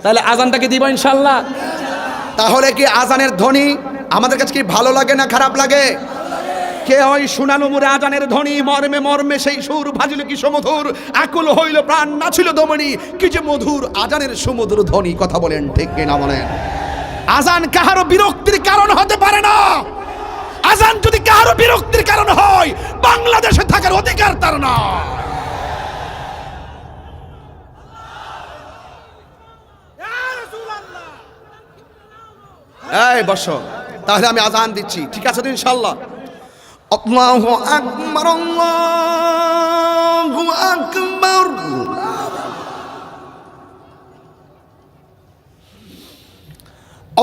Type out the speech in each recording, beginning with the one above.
তাহলে আজানটাকে দিব ইনশাআল্লাহ। তাহলে কি আজানের ধ্বনি আমাদের কাছে কি ভালো লাগে না খারাপ লাগে? কে ওই শুনানো মুরে আজানের ধ্বনি মর্মে মর্মে সেই সুর ভাজিল কি সমধুর, আকুল হইল প্রাণ নাছিল দমনি, কি যে মধুর আজানের সমুদ্র ধ্বনি। কথা বলেন ঠিক কিনা বলেন? আজান কাহারো বিরক্তির কারণ হতে পারে না। আজান যদি কাহারো বিরক্তির কারণ হয়, বাংলাদেশে থাকার অধিকার তার না। এই বসো, তাহলে আমি আজান দিচ্ছি, ঠিক আছে তো ইনশাআল্লাহ? আল্লাহু আকবার, আল্লাহু আকবার,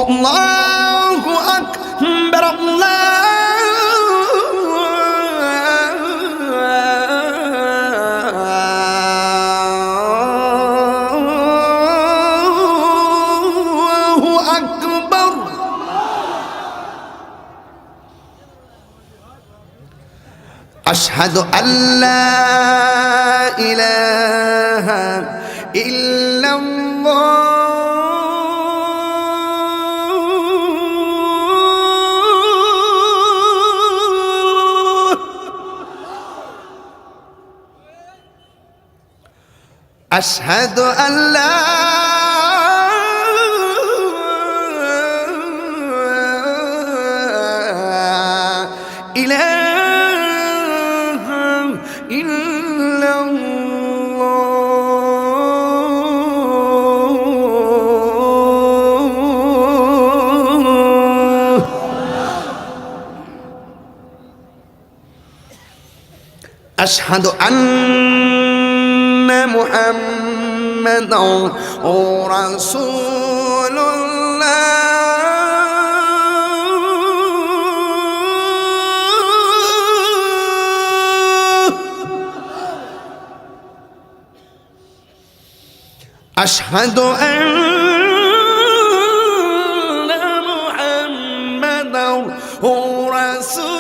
আল্লাহু আকবার, আল্লাহু আকবার। আশহাদু আল্লা ইলাহা ইল্লাল্লাহ, আশহাদু আল্লা ইলাহা আশহাদু আন্না মুহাম্মাদান রাসূলুল্লাহ, আশহাদু আন্না মুহাম্মাদান রাসূলুল্লাহ।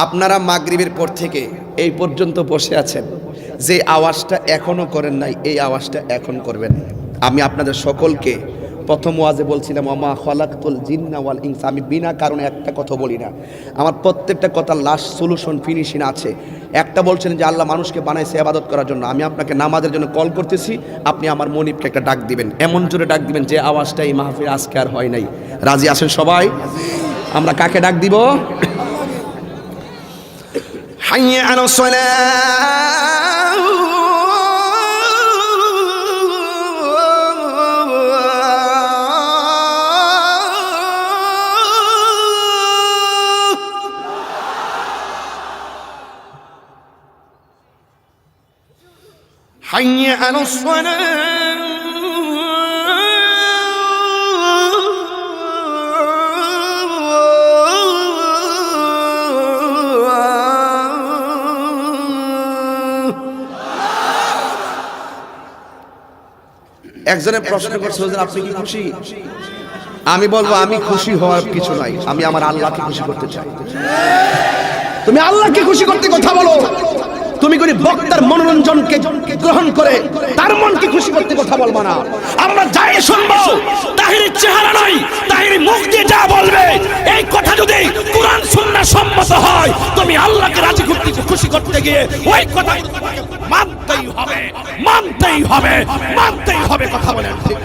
আপনারা মাগরিবের পর থেকে এই পর্যন্ত বসে আছেন, যে আওয়াজটা এখনো করেন নাই এই আওয়াজটা এখন করবেন। আমি আপনাদের সকলকে প্রথম ওয়াজে বলছিলাম ওমা খলাকতুল জিন্না ওয়াল ইনসা, আমি বিনা কারণে একটা কথা বলি না। আমার প্রত্যেকটা কথা লাস্ট সলিউশন ফিনিশিং আছে। একটা বলছেন যে আল্লাহ মানুষকে বানাইছে ইবাদত করার জন্য, আমি আপনাকে নামাজের জন্য কল করতেছি, আপনি আমার মনিবকে একটা ডাক দিবেন, এমন জোরে ডাক দিবেন যে আওয়াজটা এই মাহফিল আজকে আর হয় নাই। রাজি আছেন সবাই? আমরা কাকে ডাক দিব? হাইয়া আলাস সালাহ, হাইয়া আলাস সালাহ, একজনের প্রশ্ন করছে হুজুর আপনি কি খুশি? আমি বলবো আমি খুশি হওয়ার কিছু নাই, আমি আমার আল্লাহকে খুশি করতে চাই। তুমি আল্লাহকে খুশি করতে কথা বলো, তুমি কোন বক্তার মনোরঞ্জনকে গ্রহণ করে তার মনকে খুশি করতে কথা বলবা না। আমরা যাই শুনবো তাহিরের চেহারা নয়, তাহিরের মুখ দিয়ে যা বলবে এই কথা যদি কোরআন সুন্নাহ সম্মত হয়, তুমি আল্লাহকে রাজি করতে খুশি করতে গিয়ে ওই কথা মানতেই হবে, মানতেই হবে, মানতেই হবে। কথা বলেন ঠিক।